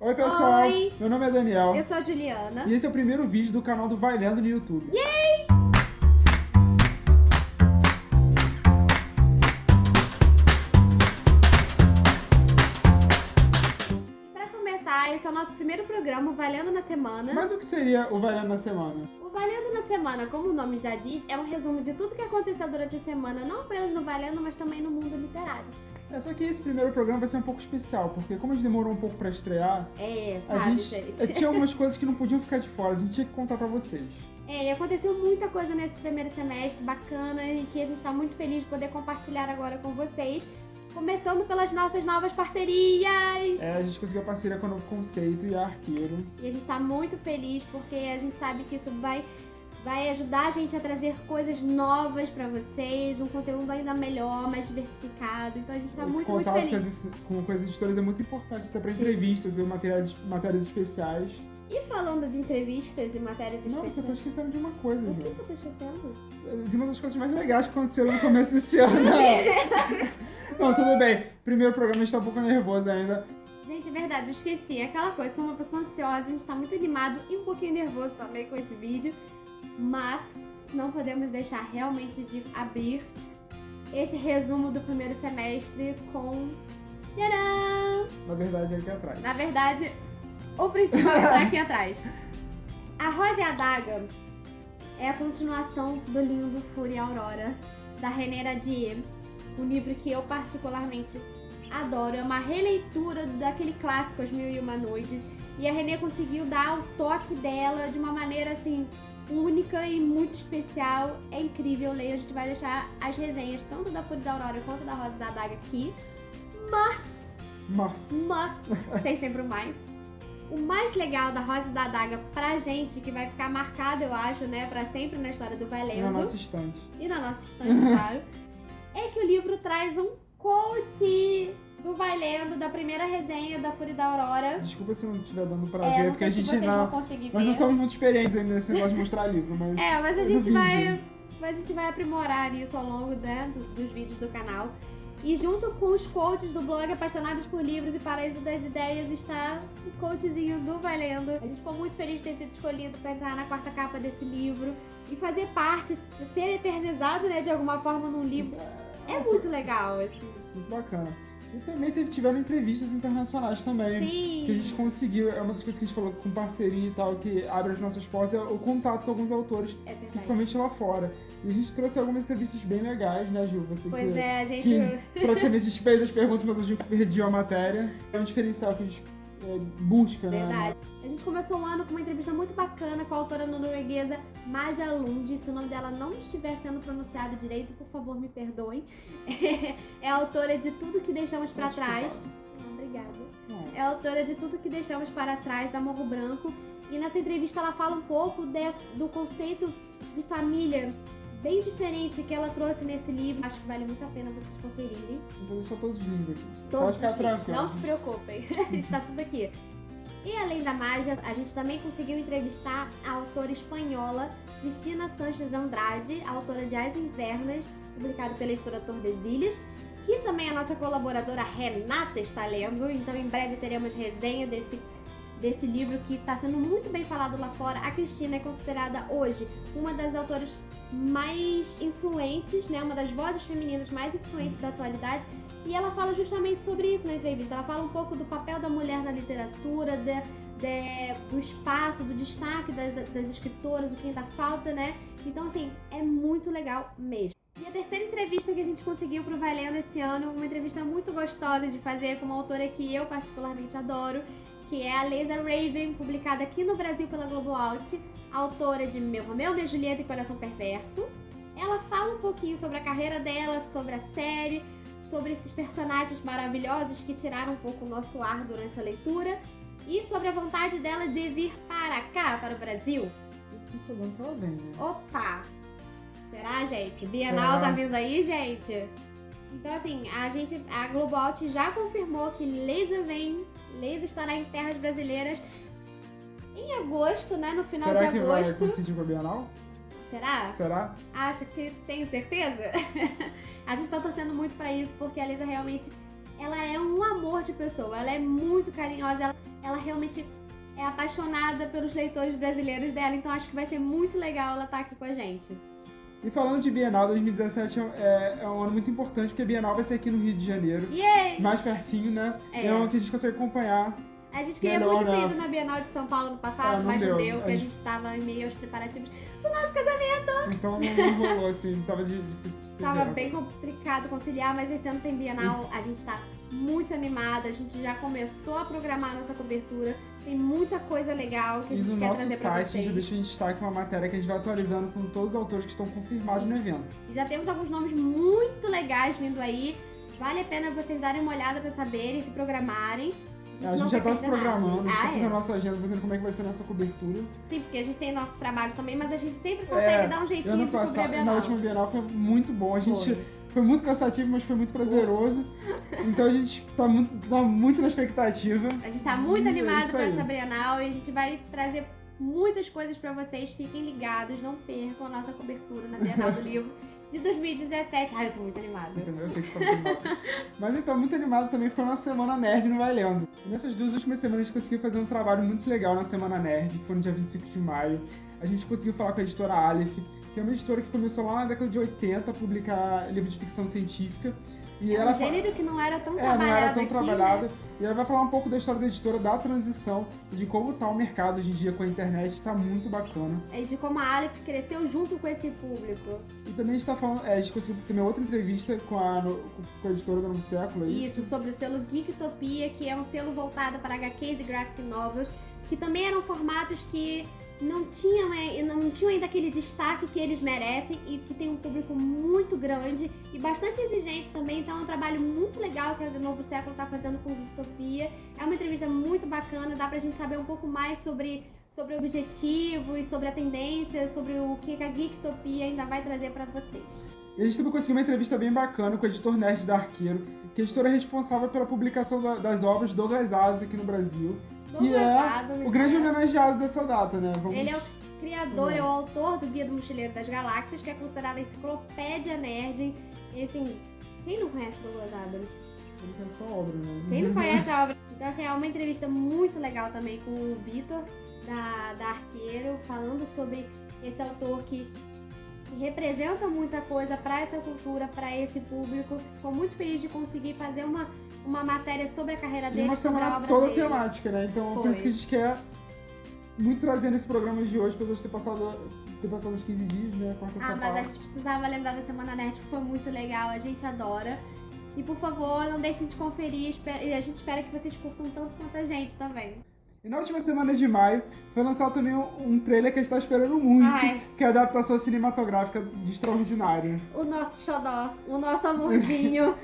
Oi pessoal, Oi. Meu nome é Daniel Eu sou a Juliana. e esse é o primeiro vídeo do canal do Vai Lendo no YouTube. Yay! E para começar, esse é o nosso primeiro programa, o Vai Lendo na Semana. Mas o que seria o Vai Lendo na Semana? O Vai Lendo na Semana, como o nome já diz, é um resumo de tudo que aconteceu durante a semana, não apenas no Vai Lendo, mas também no mundo literário. Só que esse primeiro programa vai ser um pouco especial, porque como a gente demorou um pouco pra estrear, a Sabe, gente tinha algumas coisas que não podiam ficar de fora, a gente tinha que contar pra vocês. E aconteceu muita coisa nesse primeiro semestre, bacana, e que a gente está muito feliz de poder compartilhar agora com vocês. Começando pelas nossas novas parcerias! A gente conseguiu a parceria com o Novo Conceito e a Arqueiro. E a gente está muito feliz porque a gente sabe que isso vai ajudar a gente a trazer coisas novas pra vocês, um conteúdo ainda melhor, mais diversificado. Então a gente tá muito feliz. Com as editoras é muito importante, até pra entrevistas e matérias especiais. E falando de entrevistas e matérias Não, especiais... você tá esquecendo de uma coisa, O Ju. que eu tô esquecendo? De uma das coisas mais legais que aconteceram no começo desse ano. Não, tudo bem. Primeiro programa, a gente tá um pouco nervoso ainda. Gente, é verdade, eu esqueci. É aquela coisa, sou uma pessoa ansiosa, a gente tá muito animado e um pouquinho nervoso também com esse vídeo. Mas não podemos deixar realmente de abrir esse resumo do primeiro semestre com... Tcharam! Na verdade, é aqui atrás. Na verdade, o principal está aqui atrás. A Rosa e a Adaga é a continuação do lindo Fúria e Aurora, da René Radier. Um livro que eu particularmente adoro. É uma releitura daquele clássico As Mil e Uma Noites. E a René conseguiu dar o toque dela de uma maneira assim... única e muito especial, é incrível ler. A gente vai deixar as resenhas tanto da Fúria da Aurora quanto da Rosa e da Adaga aqui, mas tem sempre o mais. O mais legal da Rosa e da Adaga pra gente, que vai ficar marcado, eu acho, né, pra sempre na história do Vai Lendo. E na nossa estante. E na nossa estante, claro. É que o livro traz um quote do Vai Lendo, da primeira resenha da Fúria da Aurora. Desculpa se não estiver dando pra ver, porque a gente vocês vão conseguir ver. Nós não somos muito experientes ainda nesse negócio de mostrar livro, mas... mas a gente vai aprimorar isso ao longo, né, dos vídeos do canal. E junto com os quotes do blog Apaixonados por Livros e Paraíso das Ideias está o quotezinho do Vai Lendo. A gente ficou muito feliz de ter sido escolhido para entrar na quarta capa desse livro e fazer parte, ser eternizado, né, de alguma forma num livro. É muito legal, assim. Muito bacana. E também tiveram entrevistas internacionais também. Sim. Que a gente conseguiu, é uma das coisas que a gente falou com parceria e tal, que abre as nossas portas, é o contato com alguns autores, principalmente lá fora. E a gente trouxe algumas entrevistas bem legais, né, Ju? A gente... Que praticamente a gente fez as perguntas, mas a Ju perdia a matéria. É um diferencial que a gente busca, né? Verdade. A gente começou o ano com uma entrevista muito bacana com a autora norueguesa Maja Lund. Se o nome dela não estiver sendo pronunciado direito, por favor, me perdoem. É a autora de Tudo Que Deixamos Para Trás. Obrigada. É a autora de Tudo Que Deixamos Para Trás, da Morro Branco. E nessa entrevista ela fala um pouco do conceito de família bem diferente que ela trouxe nesse livro. Acho que vale muito a pena vocês conferirem. Vou deixar todos os links aqui. Todos os links, não se preocupem. Está tudo aqui. E além da Mágia, a gente também conseguiu entrevistar a autora espanhola Cristina Sánchez Andrade, autora de As Invernas, publicado pela editora Tordesilhas, que também a nossa colaboradora Renata está lendo. Então em breve teremos resenha desse livro que está sendo muito bem falado lá fora. A Cristina é considerada hoje uma das autoras mais influentes, né? Uma das vozes femininas mais influentes da atualidade. E ela fala justamente sobre isso na entrevista. Ela fala um pouco do papel da mulher na literatura, do espaço, do destaque das escritoras, o que ainda falta, né? Então, assim, é muito legal mesmo. E a terceira entrevista que a gente conseguiu pro Vai Lendo esse ano, uma entrevista muito gostosa de fazer com uma autora que eu particularmente adoro, que é a Lisa Raven, publicada aqui no Brasil pela Globo Out, autora de Meu Romeu, Minha Julieta e Coração Perverso. Ela fala um pouquinho sobre a carreira dela, sobre a série, sobre esses personagens maravilhosos que tiraram um pouco o nosso ar durante a leitura e sobre a vontade dela de vir para cá, para o Brasil. Isso é bom que ela vem, né? Opa! Será, gente? Bienal tá vindo aí, gente? Então, assim, a Globo Out já confirmou que Lisa vem. Lisa estará em terras brasileiras em agosto, né? No final de agosto. Será que vai coincidir com a Bienal? Será? Será? Acho que tenho certeza. A gente tá torcendo muito pra isso, porque a Lisa realmente, ela é um amor de pessoa. Ela é muito carinhosa. ela realmente é apaixonada pelos leitores brasileiros dela, então acho que vai ser muito legal ela estar aqui com a gente. E falando de Bienal, 2017 é um ano muito importante, porque a Bienal vai ser aqui no Rio de Janeiro. Yay! Mais pertinho, né? É um que a gente consegue acompanhar. A gente queria muito ter ido na Bienal de São Paulo no passado, mas não deu, porque a gente tava em meio aos preparativos do nosso casamento. Então não rolou, assim, tava difícil. Tava bem complicado conciliar, mas esse ano tem Bienal, a gente tá muito animada, a gente já começou a programar a nossa cobertura, tem muita coisa legal que a gente quer trazer pra vocês. E no nosso site, a gente deixa em destaque uma matéria que a gente vai atualizando com todos os autores que estão confirmados no evento. E já temos alguns nomes muito legais vindo aí, vale a pena vocês darem uma olhada pra saberem e se programarem. A gente já tá se programando, a gente tá fazendo a é? nossa agenda, fazendo como é que vai ser a nossa cobertura. Sim, porque a gente tem nossos trabalhos também, mas a gente sempre consegue dar um jeitinho de cobrir a Bienal. Na última Bienal foi muito bom, foi muito cansativo, mas foi muito prazeroso. Então a gente tá muito na expectativa. A gente tá muito animado pra essa Bienal e a gente vai trazer muitas coisas pra vocês. Fiquem ligados, não percam a nossa cobertura na Bienal do Livro de 2017. Ai, eu tô muito animada. Eu sei que você tá muito animada. Mas então, muito animado também foi na Semana Nerd no Vai Lendo. E nessas 2 últimas semanas a gente conseguiu fazer um trabalho muito legal na Semana Nerd, que foi no dia 25 de maio. A gente conseguiu falar com a editora Aleph, que é uma editora que começou lá na década de 80 a publicar livros de ficção científica. E um gênero que não era tão trabalhado aqui, né? E ela vai falar um pouco da história da editora, da transição, e de como tá o mercado hoje em dia com a internet, tá muito bacana. E de como a Aleph cresceu junto com esse público. E também a gente tá falando, a gente conseguiu ter uma outra entrevista com a editora do Novo Século, Isso, sobre o selo Geektopia, que é um selo voltado para HQs e graphic novels, que também eram formatos que não tinham ainda aquele destaque que eles merecem e que tem um público muito grande e bastante exigente também, então é um trabalho muito legal que a do Novo Século está fazendo com o Geektopia. É uma entrevista muito bacana, dá pra gente saber um pouco mais sobre o objetivo e sobre a tendência, sobre o que a Geektopia ainda vai trazer para vocês. E a gente também conseguiu uma entrevista bem bacana com o editor Nerd da Arqueiro, que é a editora responsável pela publicação das obras de Douglas Adams aqui no Brasil. Que é o grande homenageado dessa data, né? Ele é o criador, é o autor do Guia do Mochileiro das Galáxias, que é considerada a enciclopédia nerd. E assim, quem não conhece Douglas Adams? Ele conhece a obra, né? Quem não conhece a obra? Então assim, é uma entrevista muito legal também com o Vitor, da Arqueiro, falando sobre esse autor que representa muita coisa para essa cultura, para esse público. Ficou muito feliz de conseguir fazer uma matéria sobre a carreira dele, uma sobre a semana obra toda dele. temática, né? Então, por isso que a gente quer muito trazer nesse programa de hoje, apesar de ter passado uns 15 dias, né? Mas a gente precisava lembrar da Semana Nerd, que foi muito legal, a gente adora. E por favor, não deixem de conferir, e a gente espera que vocês curtam tanto quanto a gente também. E na última semana de maio, foi lançado também um trailer que a gente tá esperando muito, que é a adaptação cinematográfica de Extraordinário. O nosso xodó, o nosso amorzinho.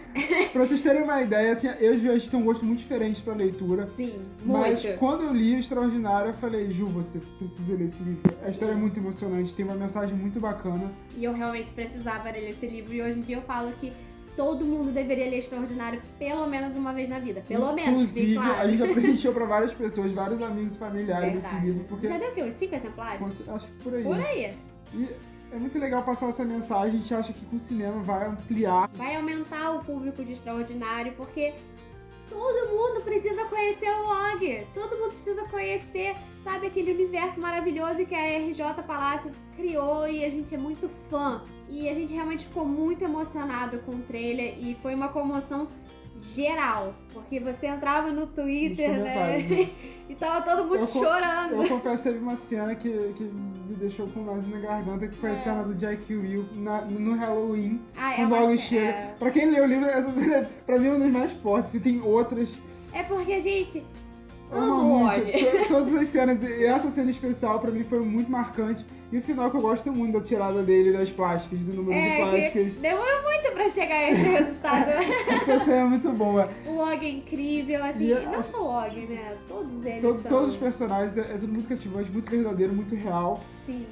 Pra vocês terem uma ideia, assim, eu e a gente tem um gosto muito diferente pra leitura. Sim, mas muito. Quando eu li o Extraordinário, eu falei, Ju, você precisa ler esse livro. A história é muito emocionante, tem uma mensagem muito bacana. E eu realmente precisava ler esse livro, e hoje em dia eu falo que todo mundo deveria ler Extraordinário pelo menos uma vez na vida. Pelo menos, inclusive, claro. A gente já preencheu pra várias pessoas, vários amigos e familiares esse livro. Porque já deu o quê? Uns 5 exemplares? Acho que por aí. Por aí. E é muito legal passar essa mensagem, a gente acha que com o cinema vai ampliar. Vai aumentar o público de Extraordinário, porque todo mundo precisa conhecer o Og. Todo mundo precisa conhecer, sabe, aquele universo maravilhoso que a RJ Palácio criou, e a gente é muito fã. E a gente realmente ficou muito emocionado com o trailer e foi uma comoção geral, porque você entrava no Twitter, né? E tava todo mundo chorando. Eu confesso que teve uma cena que me deixou com nós na garganta, que foi a cena do Jack Will no Halloween, quando o Og chega. Pra quem leu o livro, essa cena pra mim é uma das mais fortes, e tem outras. É porque a gente ama o Og. Todas as cenas, e essa cena especial pra mim foi muito marcante. E o final, que eu gosto muito da tirada dele, das plásticas, do número de plásticas. Demorou muito pra chegar a esse resultado. Essa cena é muito boa. O Og é incrível, assim, e não só o Og, né? Todos eles são... Todos os personagens, é tudo muito cativante, muito verdadeiro, muito real. Sim.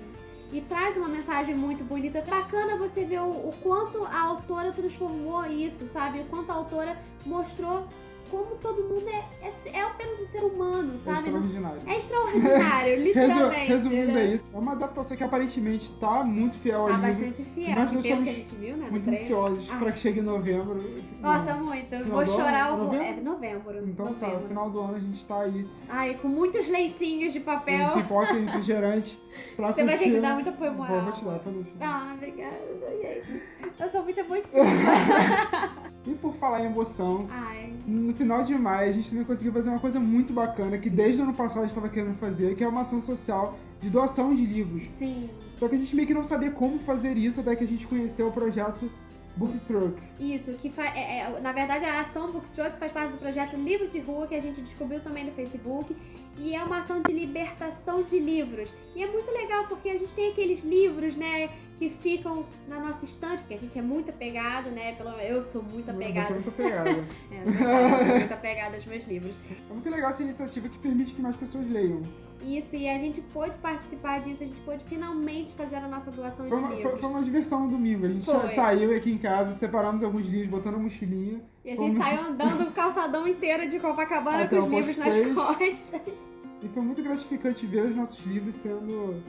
E traz uma mensagem muito bonita. Bacana você ver o quanto a autora transformou isso, sabe? O quanto a autora mostrou como todo mundo é apenas um ser humano, sabe? É extraordinário. É extraordinário, literalmente. Resumindo, né? é isso. É uma adaptação que aparentemente tá muito fiel ao Tá livro. bastante fiel, Nós assim, pelo estamos que a gente viu, né? muito ansiosos pra que chegue em novembro. Nossa, muito. Eu vou chorar novembro. Então tá, no final do ano a gente tá aí. Ai, com muitos leicinhos de papel. Pipoca e refrigerante pra Você vai ter que dar muito apoio moral. Vou te dar, pode deixar. Ah, obrigada, gente. Eu sou muito emotiva. E por falar em emoção, Ai. no final de maio a gente também conseguiu fazer uma coisa muito bacana que desde o ano passado a gente estava querendo fazer, que é uma ação social de doação de livros. Sim. Só que a gente meio que não sabia como fazer isso até que a gente conheceu o projeto Book Truck. Isso, que na verdade a ação Book Truck faz parte do projeto Livro de Rua, que a gente descobriu também no Facebook. E é uma ação de libertação de livros. E é muito legal porque a gente tem aqueles livros, né, que ficam na nossa estante, porque a gente é muito apegado, né? Eu sou muito apegada. Eu sou muito apegada. Eu sou muito apegada aos meus livros. É muito legal essa iniciativa que permite que mais pessoas leiam. Isso, e a gente pôde participar disso, a gente pôde finalmente fazer a nossa doação de livros. Foi uma diversão no domingo. A gente saiu aqui em casa, separamos alguns livros, botando a mochilinha. E a gente saiu andando o calçadão inteiro de Copacabana com os livros nas costas. E foi muito gratificante ver os nossos livros sendo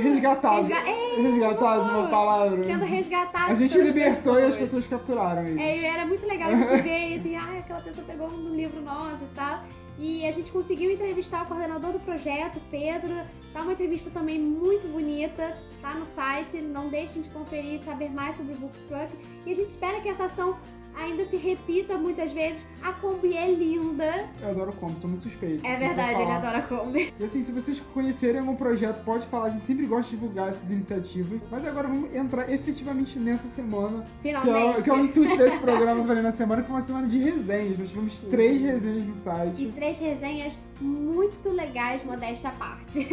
resgatados. Resgatados, uma palavra. Sendo resgatados. A gente libertou e as pessoas capturaram ele. E era muito legal a gente ver assim, aquela pessoa pegou um livro nosso e tal. E a gente conseguiu entrevistar o coordenador do projeto, Pedro. Tá uma entrevista também muito bonita, tá no site. Não deixem de conferir e saber mais sobre o Book Truck. E a gente espera que essa ação ainda se repita muitas vezes. A Kombi é linda. Eu adoro Kombi, sou muito suspeito. É verdade, ele adora Kombi. E assim, se vocês conhecerem algum projeto, pode falar. A gente sempre gosta de divulgar essas iniciativas. Mas agora vamos entrar efetivamente nessa semana. Finalmente. Que é o intuito desse programa Valendo na Semana, que foi uma semana de resenhas. Nós tivemos 3 resenhas no site. E 3 resenhas muito legais, modéstia à parte.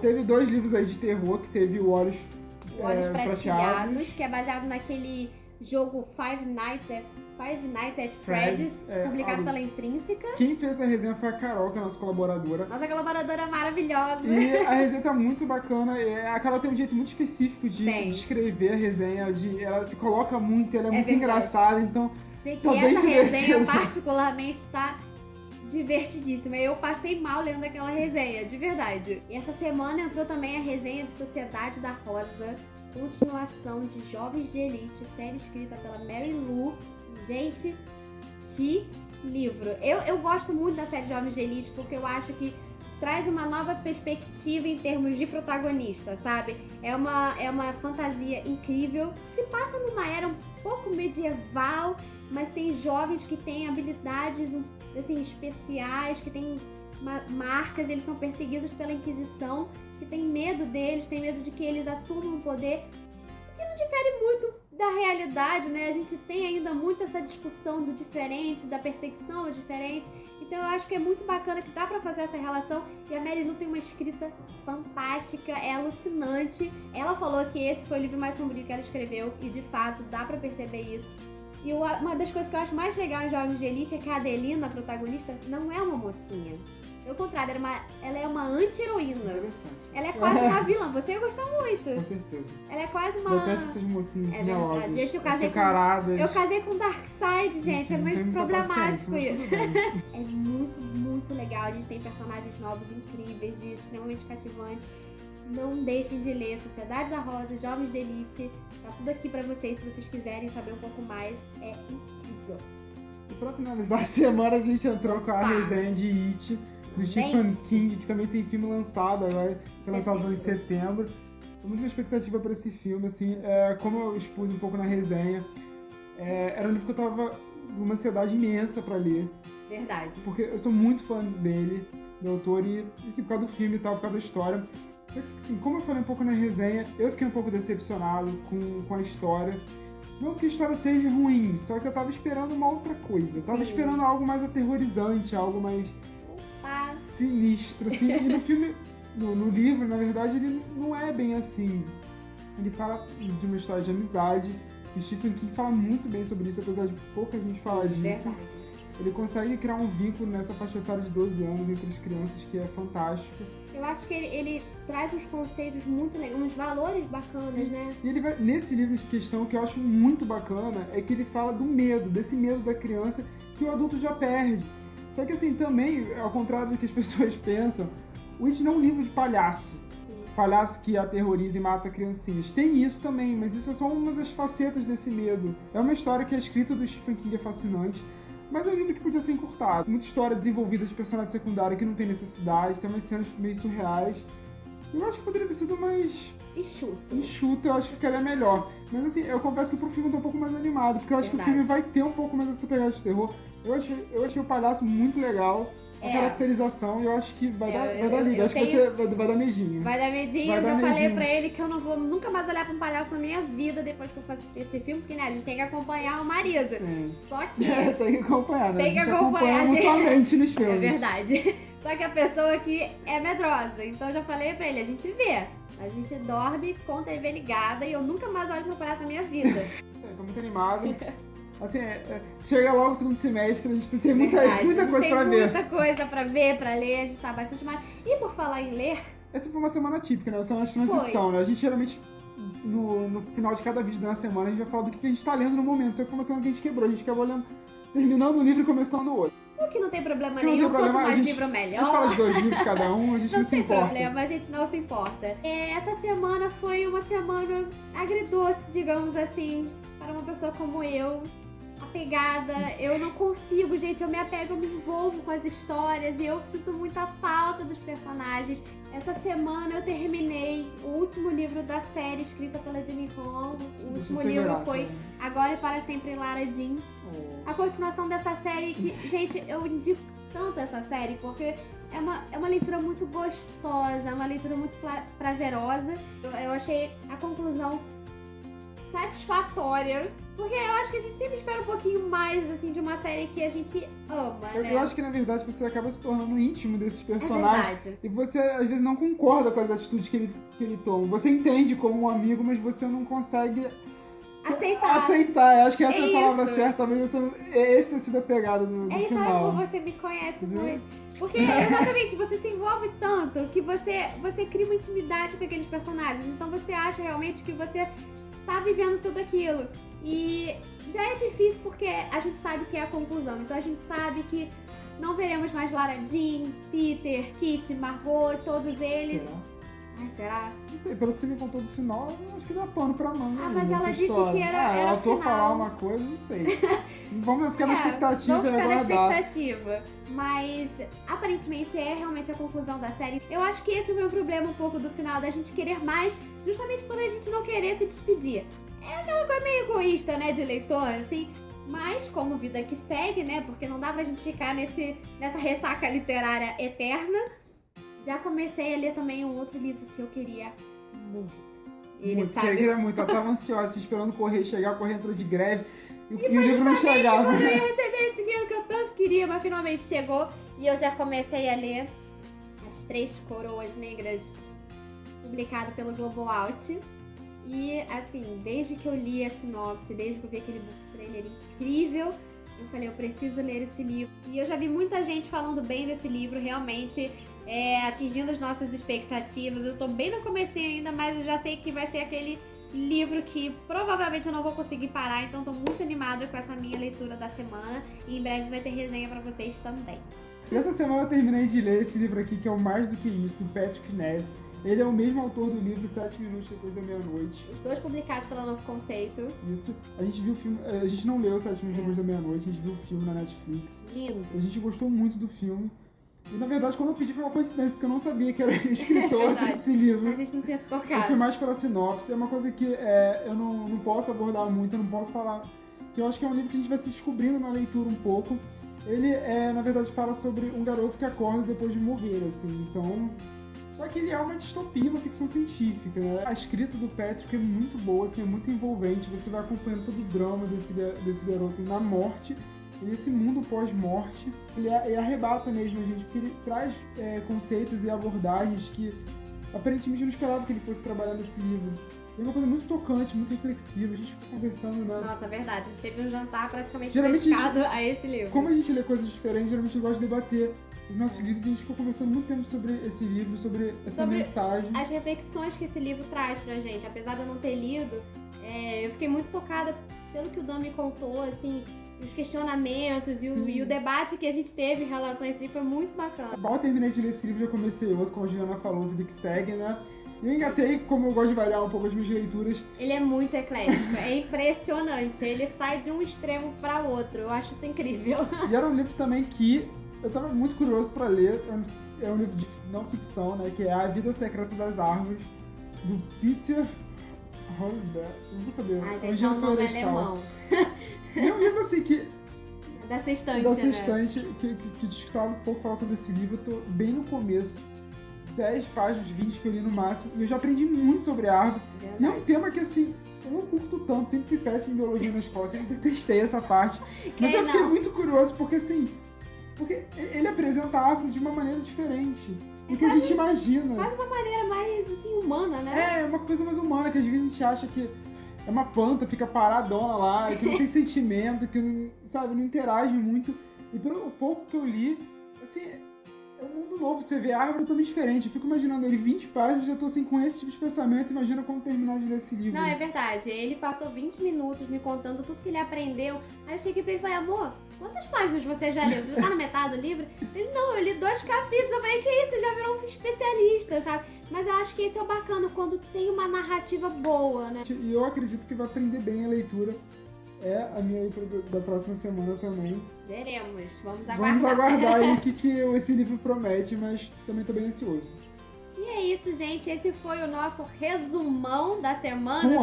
Teve 2 livros aí de terror, que teve o Olhos Prateados, que é baseado naquele jogo Five Nights at Freddy's, publicado pela Intrínseca. Quem fez essa resenha foi a Carol, que é a nossa colaboradora. Nossa colaboradora maravilhosa. E a resenha tá muito bacana. A Carol tem um jeito muito específico de escrever a resenha. Ela se coloca muito, ela é muito engraçada. Então, gente, essa resenha particularmente tá divertidíssima. Eu passei mal lendo aquela resenha, de verdade. E essa semana entrou também a resenha de Sociedade da Rosa, continuação de Jovens de Elite, série escrita pela Mary Lou. Gente, que livro! Eu gosto muito da série Jovens de Elite porque eu acho que traz uma nova perspectiva em termos de protagonista, sabe? É uma fantasia incrível. Se passa numa era um pouco medieval, mas tem jovens que têm habilidades assim, especiais, que têm marcas, eles são perseguidos pela Inquisição, que tem medo deles, tem medo de que eles assumam o poder, que não difere muito da realidade, né? A gente tem ainda muito essa discussão do diferente, da perseguição ao diferente. Então eu acho que é muito bacana que dá pra fazer essa relação. E a Mary Lou tem uma escrita fantástica, é alucinante. Ela falou que esse foi o livro mais sombrio que ela escreveu e de fato dá pra perceber isso. E uma das coisas que eu acho mais legal em Jovens de Elite é que a Adelina, a protagonista, não é uma mocinha. Pelo contrário, ela é uma anti-heroína. Interessante. Ela é quase uma vilã. Você ia gostar muito. Com certeza. Ela é quase uma... Eu detesto essas mocinhas melosas, gente, eu casei com Darkseid, gente. É muito problemático isso. É muito, muito legal. A gente tem personagens novos incríveis e extremamente cativantes. Não deixem de ler Sociedade da Rosa, Jovens de Elite. Tá tudo aqui pra vocês, se vocês quiserem saber um pouco mais. É incrível. E pra finalizar a semana, a gente entrou com a resenha de It, do Stephen King, que também tem filme lançado agora, foi lançado em setembro. Tô muito na expectativa pra esse filme, assim, como eu expus um pouco na resenha, era um livro que eu tava numa ansiedade imensa pra ler. Verdade. Porque eu sou muito fã dele, do autor, e assim, por causa do filme e tal, por causa da história. Só que, assim, como eu falei um pouco na resenha, eu fiquei um pouco decepcionado com a história. Não que a história seja ruim, só que eu tava esperando uma outra coisa. Eu tava esperando algo mais aterrorizante, algo mais sinistro, assim. E no filme, no livro, na verdade, ele não é bem assim. Ele fala de uma história de amizade. E Stephen King fala muito bem sobre isso, apesar de pouca gente falar disso. Verdade. Ele consegue criar um vínculo nessa faixa etária de 12 anos entre as crianças que é fantástico. Eu acho que ele traz uns conceitos muito legais, uns valores bacanas, né? E ele vai, nesse livro de questão, que eu acho muito bacana, é que ele fala do medo, desse medo da criança que o adulto já perde. Só que assim, também, ao contrário do que as pessoas pensam, o It não é um livro de palhaço. Palhaço que aterroriza e mata criancinhas. Tem isso também, mas isso é só uma das facetas desse medo. É uma história que a escrita do Stephen King é fascinante, mas é um livro que podia ser encurtado. Muita história desenvolvida de personagem secundário que não tem necessidade, tem umas cenas meio surreais. Eu acho que poderia ter sido mais enxuto, eu acho que ficaria melhor. Mas assim, eu confesso que pro filme eu tô um pouco mais animado, porque eu acho que o filme vai ter um pouco mais essa pegada de terror. Eu achei o palhaço muito legal, a caracterização, e eu acho que vai dar liga. Acho que vai dar medinho. Vai dar medinho, eu já falei pra ele que eu não vou nunca mais olhar pra um palhaço na minha vida depois que eu for assistir esse filme, porque né, a gente tem que acompanhar o marido. Sim. Só que... tem que acompanhar, né? Tem que a gente acompanhar acompanha mutuamente nos filmes. É verdade. Só que a pessoa aqui é medrosa, então eu já falei pra ele, a gente vê. A gente dorme com a TV ligada e eu nunca mais olho pra palhaço na minha vida. Isso aí, tô muito animado. Assim, chega logo o segundo semestre, a gente tem muita coisa pra ver. Tem muita coisa pra ver, pra ler, a gente tá bastante mais. E por falar em ler... Essa foi uma semana típica, né? Uma semana de transição, né? A gente geralmente, no final de cada vídeo da semana, a gente vai falar do que a gente tá lendo no momento. Só que foi uma semana que a gente quebrou, a gente acabou lendo, terminando um livro e começando o outro. O que não tem problema nenhum, quanto mais livro melhor. A gente fala de 2 livros cada um, a gente não se importa. Não tem problema, a gente não se importa. Essa semana foi uma semana agridoce, digamos assim, para uma pessoa como eu. Apegada, eu não consigo, gente, eu me apego, eu me envolvo com as histórias e eu sinto muita falta dos personagens. Essa semana eu terminei o último livro da série escrita pela Jenny Han. O último livro foi Agora e Para Sempre, Lara Jean. A continuação dessa série que, gente, eu indico tanto essa série porque é uma leitura muito gostosa, é uma leitura muito prazerosa. Eu achei a conclusão satisfatória, porque eu acho que a gente sempre espera um pouquinho mais, assim, de uma série que a gente ama, né? Eu acho que, na verdade, você acaba se tornando íntimo desses personagens. E você, às vezes, não concorda com as atitudes que ele toma. Você entende como um amigo, mas você não consegue... Aceitar. Eu acho que essa é a palavra certa. Talvez você... Esse ter sido a pegada do final. Isso, como você me conhece muito. Porque, exatamente, você se envolve tanto que você cria uma intimidade com aqueles personagens. Então, você acha realmente que você tá vivendo tudo aquilo. E já é difícil porque a gente sabe que é a conclusão. Então a gente sabe que não veremos mais Lara Jean, Peter, Kit, Margot, todos eles. Será? Não sei, pelo que você me contou do final, eu acho que dá pano pra manga. Mas ela disse que era ela final. falar uma coisa, não sei. Vamos ficar na expectativa vamos ficar na expectativa. Mas, aparentemente, é realmente a conclusão da série. Eu acho que esse foi o problema um pouco do final, da gente querer mais, justamente por a gente não querer se despedir. É aquela coisa meio egoísta, né, de leitor, assim. Mas, como vida que segue, né, porque não dá pra gente ficar nessa ressaca literária eterna, já comecei a ler também um outro livro que eu queria muito. Ele sabe. Eu queria muito, ela tava ansiosa, esperando o correio chegar, o correio entrou de greve e o livro não chegava. Quando eu ia receber esse livro que eu tanto queria, mas finalmente chegou e eu já comecei a ler As Três Coroas Negras, publicado pelo Globo Out. E assim, desde que eu li a sinopse, desde que eu vi aquele trailer incrível, eu falei, eu preciso ler esse livro. E eu já vi muita gente falando bem desse livro, realmente atingindo as nossas expectativas. Eu tô bem no comecinho ainda, mas eu já sei que vai ser aquele livro que provavelmente eu não vou conseguir parar, então tô muito animada com essa minha leitura da semana e em breve vai ter resenha pra vocês também. E essa semana eu terminei de ler esse livro aqui, que é o Mais Do Que Isso, do Patrick Ness. Ele é o mesmo autor do livro 7 Minutos Depois da Meia-Noite. Os dois publicados pela Novo Conceito. Isso. A gente viu o filme, a gente não leu 7 Minutos Depois da Meia-Noite, a gente viu o filme na Netflix. Lindo. A gente gostou muito do filme. E na verdade, quando eu pedi foi uma coincidência, porque eu não sabia que era o escritor desse livro. A gente não tinha se tocado. Eu fui mais pela sinopse, é uma coisa que eu não posso abordar muito, eu não posso falar. Que eu acho que é um livro que a gente vai se descobrindo na leitura um pouco. Ele, na verdade, fala sobre um garoto que acorda depois de morrer, assim, então... Só que ele é uma distopia, uma ficção científica, né? A escrita do Patrick é muito boa, assim, é muito envolvente, você vai acompanhando todo o drama desse garoto na morte, e esse mundo pós-morte. Ele arrebata mesmo a gente, porque ele traz conceitos e abordagens que aparentemente eu não esperava que ele fosse trabalhar nesse livro. É uma coisa muito tocante, muito reflexiva, a gente ficou conversando, né? Nossa, verdade, a gente teve um jantar praticamente dedicado a esse livro. Como a gente lê coisas diferentes, geralmente a gente gosta de debater os nossos livros e a gente ficou conversando muito tempo sobre esse livro, sobre essa mensagem. As reflexões que esse livro traz pra gente. Apesar de eu não ter lido, eu fiquei muito tocada pelo que o Dan me contou, assim, os questionamentos e o debate que a gente teve em relação a esse livro foi muito bacana. Mal terminei de ler esse livro, já comecei outro, como a Juliana falou, Vida que Segue, né? E eu engatei, como eu gosto de variar um pouco as minhas leituras. Ele é muito eclético, é impressionante. Ele sai de um extremo para outro. Eu acho isso incrível. E era um livro também que eu tava muito curioso pra ler. É um livro de não ficção, né? Que é A Vida Secreta das Árvores, do Peter Holmberg. Não vou saber. Ai, gente, é um nome alemão. E é um livro assim que... Da Sextante, Da né? Sextante, que escutava um pouco falar sobre esse livro. Eu tô bem no começo. 10 páginas, 20 que eu li no máximo. E eu já aprendi muito sobre árvore. Verdade. E é um tema que, assim, eu não curto tanto. Sempre fui péssimo em biologia na escola. Sempre detestei essa parte. Mas eu fiquei muito curioso, porque, assim... Porque ele apresenta a árvore de uma maneira diferente do que a gente imagina. Quase uma maneira mais, assim, humana, né? É, uma coisa mais humana, que às vezes a gente acha que é uma planta, fica paradona lá, que não tem sentimento, que não, sabe, não interage muito. E pelo pouco que eu li, assim, é um mundo novo. Você vê a árvore totalmente diferente. Eu fico imaginando ali 20 páginas, já tô assim com esse tipo de pensamento. Imagina como terminar de ler esse livro. Não, é verdade. Ele passou 20 minutos me contando tudo que ele aprendeu. Aí eu cheguei pra ele e falei, amor, quantas páginas você já leu? Você já tá na metade do livro? Ele, não, eu li 2 capítulos. Eu falei, que isso? Já virou um especialista, sabe? Mas eu acho que esse é o bacana, quando tem uma narrativa boa, né? E eu acredito que vai aprender bem a leitura. É a minha leitura da próxima semana também. Veremos, vamos aguardar. Vamos aguardar aí o que esse livro promete, mas também tô bem ansioso. E é isso, gente. Esse foi o nosso resumão da semana. Muito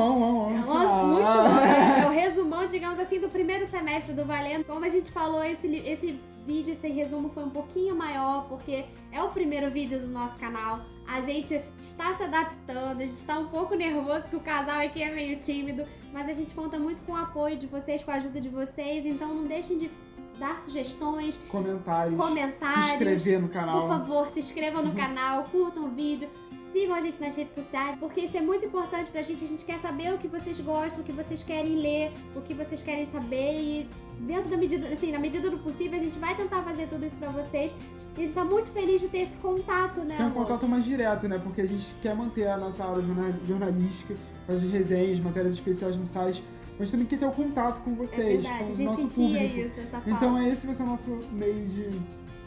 É o resumão, digamos assim, do primeiro semestre do Valendo. Como a gente falou, esse vídeo, esse resumo foi um pouquinho maior, porque é o primeiro vídeo do nosso canal. A gente está se adaptando, a gente está um pouco nervoso, porque o casal aqui é meio tímido, mas a gente conta muito com o apoio de vocês, com a ajuda de vocês, então não deixem de dar sugestões, comentários, se se inscrever no canal. Por favor, se inscrevam no canal, curtam o vídeo, sigam a gente nas redes sociais, porque isso é muito importante pra gente. A gente quer saber o que vocês gostam, o que vocês querem ler, o que vocês querem saber, e dentro da medida, assim, na medida do possível, a gente vai tentar fazer tudo isso pra vocês. E a gente tá muito feliz de ter esse contato, né, Tem um amor? contato mais direto, né? Porque a gente quer manter a nossa aula jornalística, fazer resenhas, matérias especiais no site, mas também quer ter o contato com vocês, É verdade, com a o gente nosso sentia público. isso, essa falta. Então esse vai ser o nosso meio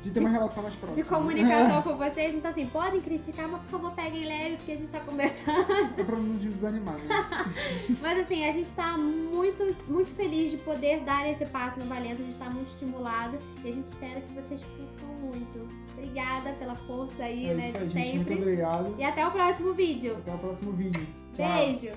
de ter uma relação mais próxima. De comunicação com vocês, então assim, podem criticar, mas por favor peguem leve, porque a gente tá começando. É pra não desanimar, né? Mas assim, a gente tá muito, muito feliz de poder dar esse passo no Valendo, a gente tá muito estimulado e a gente espera que vocês curtam muito. Obrigada pela força aí, né, isso de aí, gente. sempre. Muito obrigado. E até o próximo vídeo. Até o próximo vídeo. Tchau. Beijo!